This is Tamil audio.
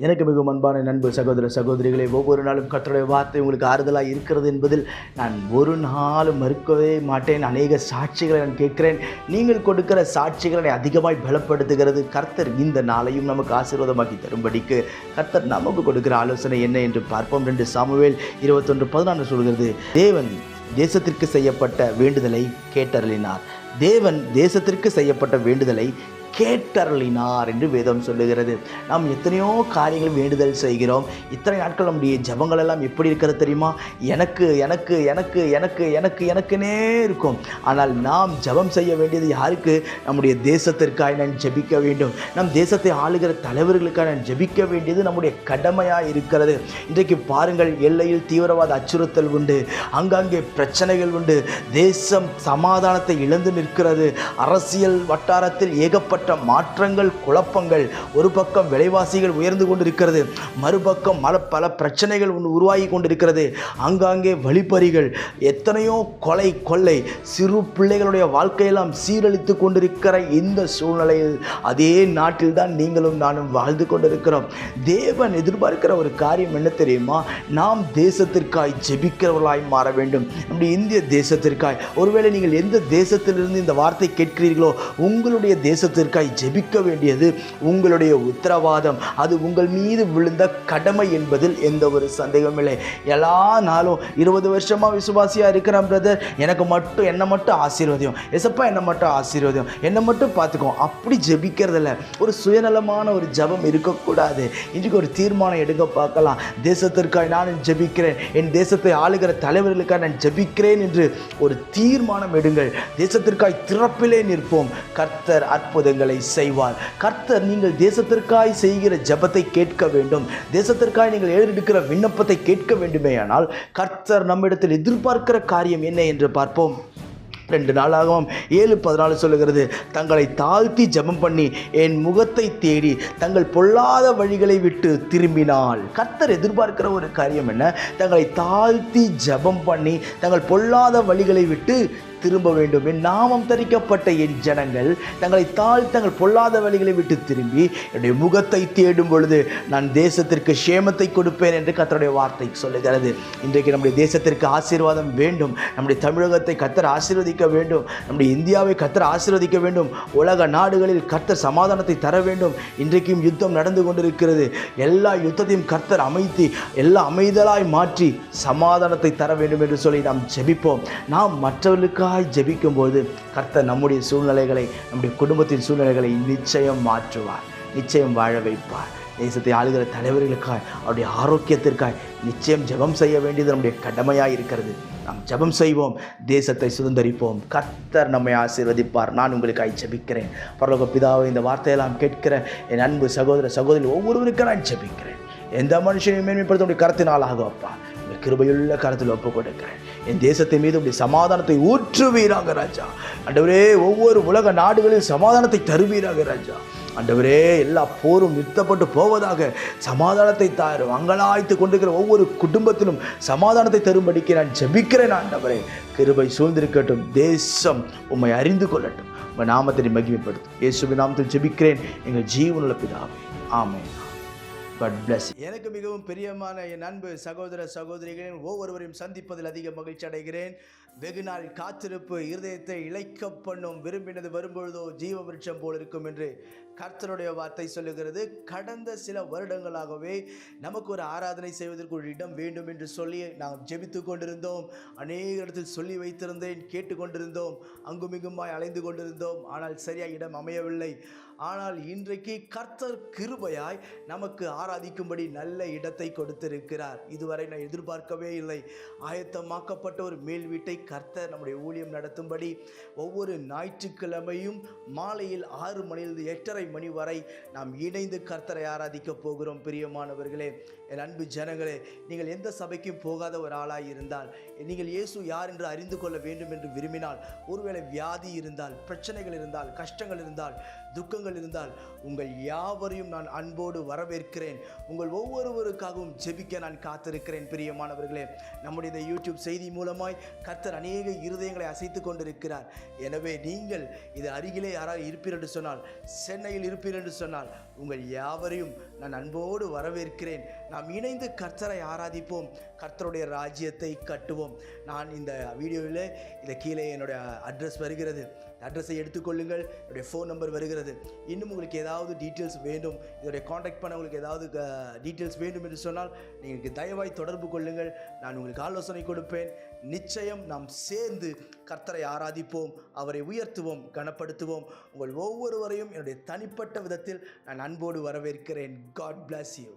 எனக்கு மிகவும் அன்பான நண்பு சகோதர சகோதரிகளே, ஒவ்வொரு நாளும் கர்த்தருடைய வார்த்தை உங்களுக்கு ஆறுதலாக இருக்கிறது என்பதில் நான் ஒரு நாளும் மறுக்கவே மாட்டேன். அநேக சாட்சிகளை நான் கேட்கிறேன். நீங்கள் கொடுக்கிற சாட்சிகளை அதிகமாய் பலப்படுத்துகிறது. கர்த்தர் இந்த நாளையும் நமக்கு ஆசீர்வாதமாக்கி தரும்படிக்கு கர்த்தர் நமக்கு கொடுக்கிற ஆலோசனை என்ன என்று பார்ப்போம். 2 சாமுவேல் 21:14 சொல்கிறது, தேவன் தேசத்திற்கு செய்யப்பட்ட வேண்டுதலை கேட்டருளினார். தேவன் தேசத்திற்கு செய்யப்பட்ட வேண்டுதலை கேட்டருளினார் என்று வேதம் சொல்லுகிறது. நாம் எத்தனையோ காரியங்கள் வேண்டுதல் செய்கிறோம். இத்தனை நாட்கள் நம்முடைய ஜபங்கள் எல்லாம் எப்படி இருக்கிறது தெரியுமா? எனக்கு எனக்கு எனக்கு எனக்கு எனக்கு எனக்குனே இருக்கும். ஆனால் நாம் ஜபம் செய்ய வேண்டியது யாருக்கு? நம்முடைய தேசத்திற்காக நான் ஜெபிக்க வேண்டும். நம் தேசத்தை ஆளுகிற தலைவர்களுக்காக நான் ஜெபிக்க வேண்டியது நம்முடைய கடமையாக இருக்கிறது. இன்றைக்கு பாருங்கள், எல்லையில் தீவிரவாத அச்சுறுத்தல் உண்டு, அங்கங்கே பிரச்சனைகள் உண்டு, தேசம் சமாதானத்தை இழந்து நிற்கிறது. அரசியல் வட்டாரத்தில் ஏகப்பட்ட மாற்றங்கள், குழப்பங்கள். ஒரு பக்கம் விலைவாசிகள் உயர்ந்து கொண்டிருக்கிறது, மறுபக்கம் பல பிரச்சனைகள் உருவாகி கொண்டிருக்கிறது. அங்காங்கே வழிப்பறிகள், எத்தனையோ கொலை கொள்ளை, சிறு பிள்ளைகளுடைய வாழ்க்கையெல்லாம் சீரழித்து கொண்டிருக்கிற இந்த சூழ்நிலையில் அதே நாட்டில் தான் நீங்களும் நானும் வாழ்ந்து கொண்டிருக்கிறோம். தேவன் எதிர்பார்க்கிற ஒரு காரியம் என்ன தெரியுமா? நாம் தேசத்திற்காய் ஜெபிக்கிறவர்களாய் மாற வேண்டும். நம்முடைய இந்திய தேசத்திற்காய். ஒருவேளை நீங்கள் எந்த தேசத்திலிருந்து இந்த வார்த்தை கேட்கிறீர்களோ, உங்களுடைய தேசத்திற்கு ஜெபிக்க வேண்டியது உங்களுடைய உத்தரவாதம். அது உங்கள் மீது விழுந்த கடமை என்பதில் எந்த ஒரு சந்தேகமும் இல்லை. எல்லா நாளும் 20 வருஷமா விசுவாசியா இருக்கிறேன் பிரதர், என்னை மட்டும் ஆசீர்வதியும், எசப்பா என்னை மட்டும் ஆசீர்வதியும், என்னை மட்டும் பார்த்துக்கோம், அப்படி ஜெபிக்கிறதில்ல. ஒரு சுயநலமான ஒரு ஜெபம் இருக்கக்கூடாது. இன்றைக்கு ஒரு தீர்மானம் எடுக்க பார்க்கலாம். தேசத்திற்காக நான் ஜெபிக்கிறேன், என் தேசத்தை ஆளுகிற தலைவர்களுக்காக நான் ஜெபிக்கிறேன் என்று ஒரு தீர்மானம் எடுங்கள். தேசத்திற்காய் திறப்பிலே நிற்போம். கர்த்தர் அற்புதங்களை செய்வார். கர்த்தர் நீங்கள் தேசத்திற்காய் செய்கிற ஜெபத்தை கேட்க வேண்டும். தேசத்திற்காய் நீங்கள் ஏறெடுக்கிற விண்ணப்பத்தை கேட்க வேண்டுமேயானால் கர்த்தர் நம்மிடத்தில் எதிர்பார்க்கிற காரியம் என்ன என்று பார்ப்போம். 2 நாளாகவும் 7:14 சொல்லுகிறது, தங்களை தாழ்த்தி ஜெபம் பண்ணி என் முகத்தை தேடி தங்கள் பொல்லாத வழிகளை விட்டு திரும்பினால். கர்த்தர் எதிர்பார்க்கிற ஒரு காரியம் என்ன? தங்களை தாழ்த்தி ஜெபம் பண்ணி தங்கள் பொல்லாத வழிகளை விட்டு திரும்ப வேண்டும். என் நாமம் தரிக்கப்பட்ட என் ஜனங்கள் தங்கள் பொல்லாத வழிகளை விட்டு திரும்பி என்னுடைய முகத்தை தேடும் பொழுது நான் தேசத்திற்கு சேமத்தை கொடுப்பேன் என்று கர்த்தருடைய வார்த்தை சொல்லுகிறது. இன்றைக்கு நம்முடைய தேசத்திற்கு ஆசீர்வாதம் வேண்டும். நம்முடைய தமிழகத்தை கர்த்தர் ஆசீர்வதிக்க வேண்டும். நம்முடைய இந்தியாவை கர்த்தர் ஆசீர்வதிக்க வேண்டும். உலக நாடுகளில் கர்த்தர் சமாதானத்தை தர வேண்டும். இன்றைக்கும் யுத்தம் நடந்து கொண்டிருக்கிறது. எல்லா யுத்தத்தையும் கர்த்தர் அமைதலாய் மாற்றி சமாதானத்தை தர வேண்டும் என்று சொல்லி நாம் ஜெபிப்போம். நாம் மற்றவர்களுக்காக ஜெபிக்கும் போது கர்த்தர் நம்முடைய சூழ்நிலைகளை, நம்முடைய குடும்பத்தின் சூழ்நிலைகளை நிச்சயம் மாற்றுவார், நிச்சயம் வாழ வைப்பார். தேசத்தை ஆளுகிற தலைவர்களுக்காய், அவருடைய ஆரோக்கியத்திற்காய் நிச்சயம் ஜெபம் செய்ய வேண்டியது நம்முடைய கடமையாக இருக்கிறது. நாம் ஜெபம் செய்வோம், தேசத்தை சுதந்தரிப்போம். கர்த்தர் நம்மை ஆசீர்வதிப்பார். நான் உங்களுக்காய் ஜெபிக்கிறேன். பரலோக பிதாவே, இந்த வார்த்தையெல்லாம் கேட்கிற என் அன்பு சகோதர சகோதரி ஒவ்வொருவருக்கும் நான் ஜெபிக்கிறேன். எந்த மனுஷனையும் மேன்மைப்படுத்த கருத்தினால் ஆகுவப்பா, உங்கள் கிருபையுள்ள கருத்தில் ஒப்புக் கொடுக்கிறேன். என் தேசத்தின் மீது உடைய சமாதானத்தை ஊற்றுவீராக ராஜா. ஆண்டவரே, ஒவ்வொரு உலக நாடுகளில் சமாதானத்தை தருவீராக ராஜா. ஆண்டவரே, எல்லா போரும் நிறுத்தப்பட்டு போவதாக சமாதானத்தை தாரும். அங்கலாய்த்து கொண்டிருக்கிற ஒவ்வொரு குடும்பத்திலும் சமாதானத்தை தரும்படிக்கு நான் ஜெபிக்கிறேன். ஆண்டவரே, கிருபை சூழ்ந்திருக்கட்டும். தேசம் உம்மை அறிந்து கொள்ளட்டும். உங்கள் நாமத்தை மகிமைப்படுத்தும். இயேசுவின் நாமத்தில் ஜெபிக்கிறேன் எங்கள் ஜீவனுள்ள பிதாவே, ஆமென். God bless you. எனக்கு மிகவும் பிரியமான என் அன்பு சகோதர சகோதரிகளின் ஒவ்வொருவரையும் சந்திப்பதில் அதிக மகிழ்ச்சி அடைகிறேன். வெகு நாள் காத்திருப்பு இருதயத்தை இளைக்க பண்ணும், விரும்பினது வரும்பொழுதோ ஜீவ விருட்சம் போல் இருக்கும் என்று கர்த்தருடைய வார்த்தை சொல்லுகிறது. கடந்த சில வருடங்களாகவே நமக்கு ஒரு ஆராதனை செய்வதற்கு ஒரு இடம் வேண்டும் என்று சொல்லி நாம் ஜெபித்து கொண்டிருந்தோம். அநேக இடத்தில் சொல்லி வைத்திருந்தேன், கேட்டுக்கொண்டிருந்தோம், அங்குமிங்குமாய் அலைந்து கொண்டிருந்தோம். ஆனால் சரியாக இடம் அமையவில்லை. ஆனால் இன்றைக்கு கர்த்தர் கிருபையாய் நமக்கு ஆராதிக்கும்படி நல்ல இடத்தை கொடுத்திருக்கிறார். இதுவரை நான் எதிர்பார்க்கவே இல்லை. ஆயத்தமாக்கப்பட்ட ஒரு மேல் வீட்டை கர்த்தர் நம்முடைய ஊழியம் நடத்தும்படி ஒவ்வொரு ஞாயிற்றுக்கிழமையும் மாலையில் 6 மணியிலிருந்து 8:30 மணி வரை நாம் இணைந்து கர்த்தரை ஆராதிக்க போகிறோம். பிரியமானவர்களே, என் அன்பு ஜனங்களே, நீங்கள் எந்த சபைக்கும் போகாத ஒரு ஆளாய் இருந்தால், நீங்கள் இயேசு யார் என்று அறிந்து கொள்ள வேண்டும் என்று விரும்பினால், ஒருவேளை வியாதி இருந்தால், பிரச்சனைகள் இருந்தால், கஷ்டங்கள் இருந்தால், துக்கங்கள் இருந்தால், உங்கள் யாவரையும் நான் அன்போடு வரவேற்கிறேன். உங்கள் ஒவ்வொருவருக்காகவும் ஜெபிக்க நான் காத்திருக்கிறேன். பிரியமானவர்களே, நம்முடைய இந்த யூடியூப் செய்தி மூலமாய் கர்த்தர் கர்த்தர் அநேக இருதயங்களை அசைத்து கொண்டிருக்கிறார். எனவே நீங்கள் இது அருகிலே யாராவது இருப்பீர் என்று சொன்னால், சென்னையில் இருப்பீர் என்று சொன்னால், உங்கள் யாவரையும் நான் அன்போடு வரவேற்கிறேன். நாம் இணைந்து கர்த்தரை ஆராதிப்போம், கர்த்தருடைய ராஜ்யத்தை கட்டுவோம். நான் இந்த வீடியோவில் இதை கீழே என்னுடைய அட்ரஸ் வருகிறது, அட்ரஸை எடுத்துக்கொள்ளுங்கள். என்னுடைய ஃபோன் நம்பர் வருகிறது. இன்னும் உங்களுக்கு ஏதாவது டீட்டெயில்ஸ் வேண்டும், இதோடைய காண்டாக்ட் பண்ண உங்களுக்கு ஏதாவது டீட்டெயில்ஸ் வேண்டும் என்று சொன்னால் நீங்கள் தயவாய் தொடர்பு கொள்ளுங்கள். நான் உங்களுக்கு ஆலோசனை கொடுப்பேன். நிச்சயம் நாம் சேர்ந்து கர்த்தரை ஆராதிப்போம், அவரை உயர்த்துவோம், கனப்படுத்துவோம். உங்கள் ஒவ்வொருவரையும் என்னுடைய தனிப்பட்ட விதத்தில் நான் அன்போடு வரவேற்கிறேன். God bless you.